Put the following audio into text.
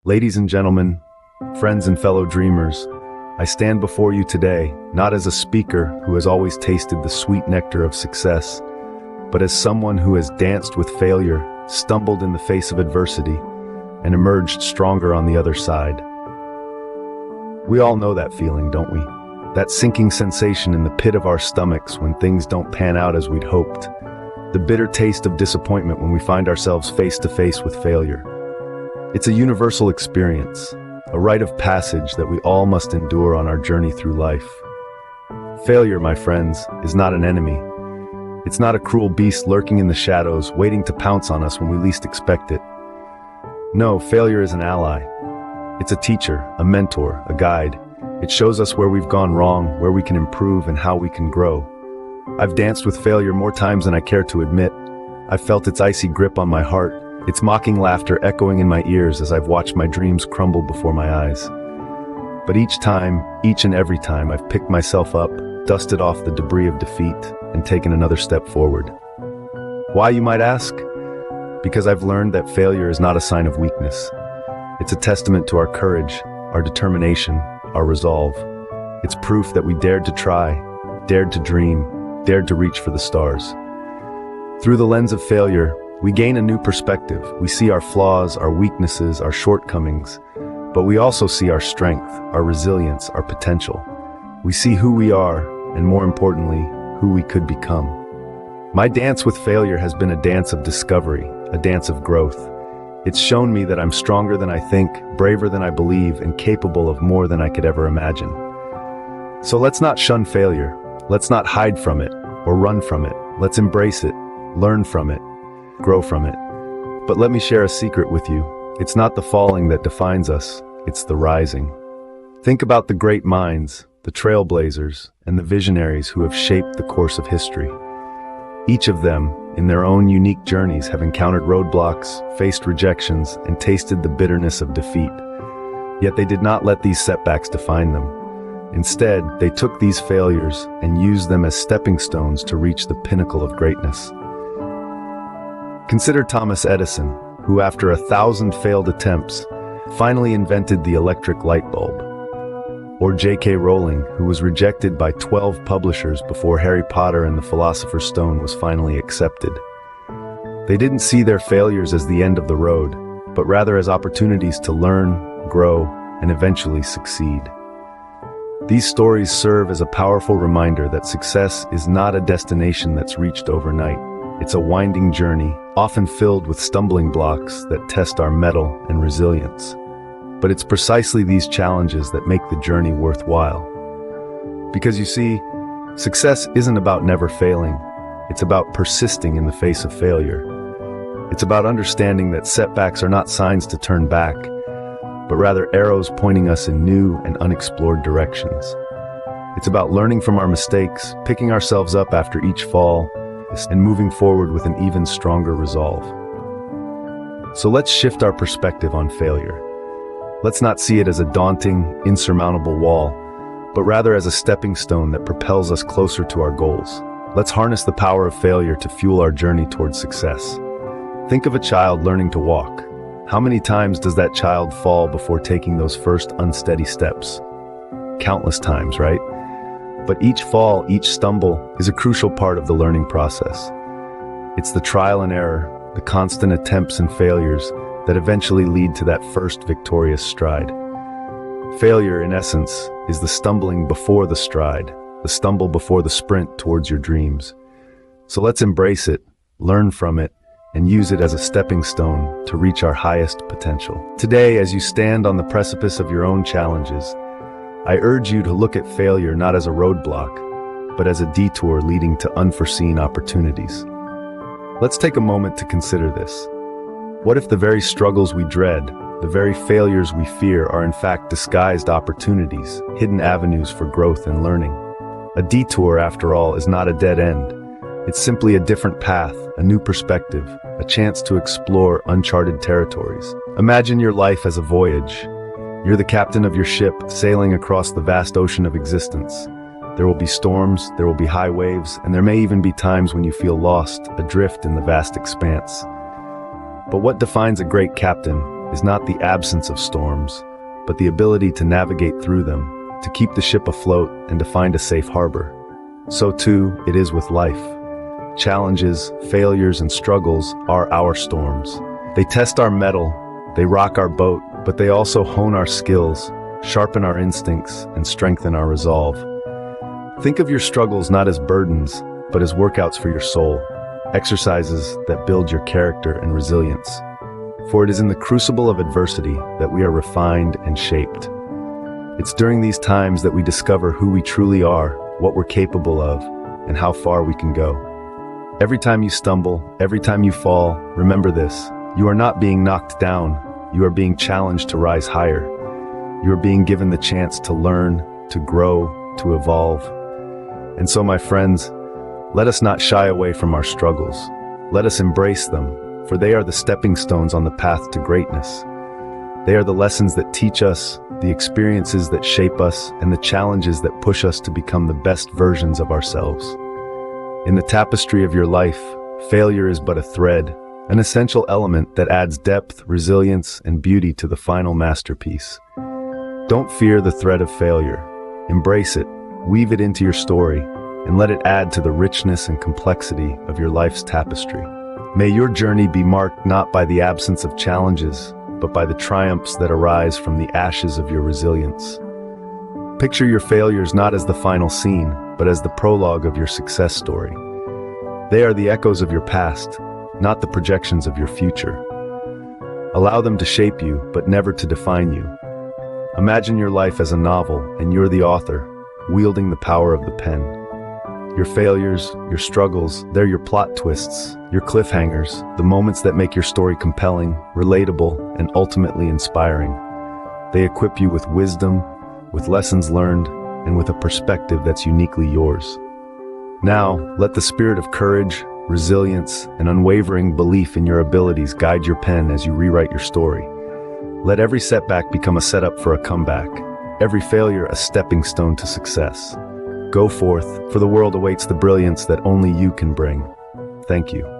Ladies and gentlemen, friends and fellow dreamers, I stand before you today, not as a speaker who has always tasted the sweet nectar of success, but as someone who has danced with failure, stumbled in the face of adversity, and emerged stronger on the other side. We all know that feeling, don't we? That sinking sensation in the pit of our stomachs when things don't pan out as we'd hoped. The bitter taste of disappointment when we find ourselves face to face with failure. It's a universal experience, a rite of passage that we all must endure on our journey through life. Failure, my friends, is not an enemy. It's not a cruel beast lurking in the shadows, waiting to pounce on us when we least expect it. No, failure is an ally. It's a teacher, a mentor, a guide. It shows us where we've gone wrong, where we can improve, and how we can grow. I've danced with failure more times than I care to admit. I've felt its icy grip on my heart, its mocking laughter echoing in my ears as I've watched my dreams crumble before my eyes. But each time, each and every time, I've picked myself up, dusted off the debris of defeat, and taken another step forward. Why, you might ask? Because I've learned that failure is not a sign of weakness. It's a testament to our courage, our determination, our resolve. It's proof that we dared to try, dared to dream, dared to reach for the stars. Through the lens of failure, we gain a new perspective. We see our flaws, our weaknesses, our shortcomings, but we also see our strength, our resilience, our potential. We see who we are, and more importantly, who we could become. My dance with failure has been a dance of discovery, a dance of growth. It's shown me that I'm stronger than I think, braver than I believe, and capable of more than I could ever imagine. So let's not shun failure. Let's not hide from it or run from it. Let's embrace it, learn from it, grow from it. But let me share a secret with you. It's not the falling that defines us, it's the rising. Think about the great minds, the trailblazers, and the visionaries who have shaped the course of history. Each of them, in their own unique journeys, have encountered roadblocks, faced rejections, and tasted the bitterness of defeat. Yet they did not let these setbacks define them. Instead, they took these failures and used them as stepping stones to reach the pinnacle of greatness. Consider Thomas Edison, who after 1,000 failed attempts, finally invented the electric light bulb. Or J.K. Rowling, who was rejected by 12 publishers before Harry Potter and the Philosopher's Stone was finally accepted. They didn't see their failures as the end of the road, but rather as opportunities to learn, grow, and eventually succeed. These stories serve as a powerful reminder that success is not a destination that's reached overnight. It's a winding journey, often filled with stumbling blocks that test our mettle and resilience. But it's precisely these challenges that make the journey worthwhile. Because you see, success isn't about never failing. It's about persisting in the face of failure. It's about understanding that setbacks are not signs to turn back, but rather arrows pointing us in new and unexplored directions. It's about learning from our mistakes, picking ourselves up after each fall, and moving forward with an even stronger resolve. So let's shift our perspective on failure. Let's not see it as a daunting, insurmountable wall, but rather as a stepping stone that propels us closer to our goals. Let's harness the power of failure to fuel our journey towards success. Think of a child learning to walk. How many times does that child fall before taking those first unsteady steps? Countless times, right? But each fall, each stumble, is a crucial part of the learning process. It's the trial and error, the constant attempts and failures that eventually lead to that first victorious stride. Failure, in essence, is the stumbling before the stride, the stumble before the sprint towards your dreams. So let's embrace it, learn from it, and use it as a stepping stone to reach our highest potential. Today, as you stand on the precipice of your own challenges, I urge you to look at failure not as a roadblock, but as a detour leading to unforeseen opportunities. Let's take a moment to consider this. What if the very struggles we dread, the very failures we fear, are in fact disguised opportunities, hidden avenues for growth and learning? A detour, after all, is not a dead end. It's simply a different path, a new perspective, a chance to explore uncharted territories. Imagine your life as a voyage. You're the captain of your ship, sailing across the vast ocean of existence. There will be storms, there will be high waves, and there may even be times when you feel lost, adrift in the vast expanse. But what defines a great captain? is not the absence of storms, but the ability to navigate through them, to keep the ship afloat, and to find a safe harbor. So too, it is with life. Challenges, failures, and struggles are our storms. They test our mettle, they rock our boat, but they also hone our skills, sharpen our instincts, and strengthen our resolve. Think of your struggles not as burdens, but as workouts for your soul, exercises that build your character and resilience. For it is in the crucible of adversity that we are refined and shaped. It's during these times that we discover who we truly are, what we're capable of, and how far we can go. Every time you stumble, every time you fall, remember this: you are not being knocked down, you are being challenged to rise higher. You are being given the chance to learn, to grow, to evolve. And so, my friends, let us not shy away from our struggles. Let us embrace them, for they are the stepping stones on the path to greatness. They are the lessons that teach us, the experiences that shape us, and the challenges that push us to become the best versions of ourselves. In the tapestry of your life, failure is but a thread, an essential element that adds depth, resilience, and beauty to the final masterpiece. Don't fear the threat of failure. Embrace it, weave it into your story, and let it add to the richness and complexity of your life's tapestry. May your journey be marked not by the absence of challenges, but by the triumphs that arise from the ashes of your resilience. Picture your failures not as the final scene, but as the prologue of your success story. They are the echoes of your past, not the projections of your future. Allow them to shape you, but never to define you. Imagine your life as a novel, and you're the author, wielding the power of the pen. Your failures, your struggles, they're your plot twists, your cliffhangers, the moments that make your story compelling, relatable, and ultimately inspiring. They equip you with wisdom, with lessons learned, and with a perspective that's uniquely yours. Now, let the spirit of courage, resilience, and unwavering belief in your abilities guide your pen as you rewrite your story. Let every setback become a setup for a comeback, every failure a stepping stone to success. Go forth, for the world awaits the brilliance that only you can bring. Thank you.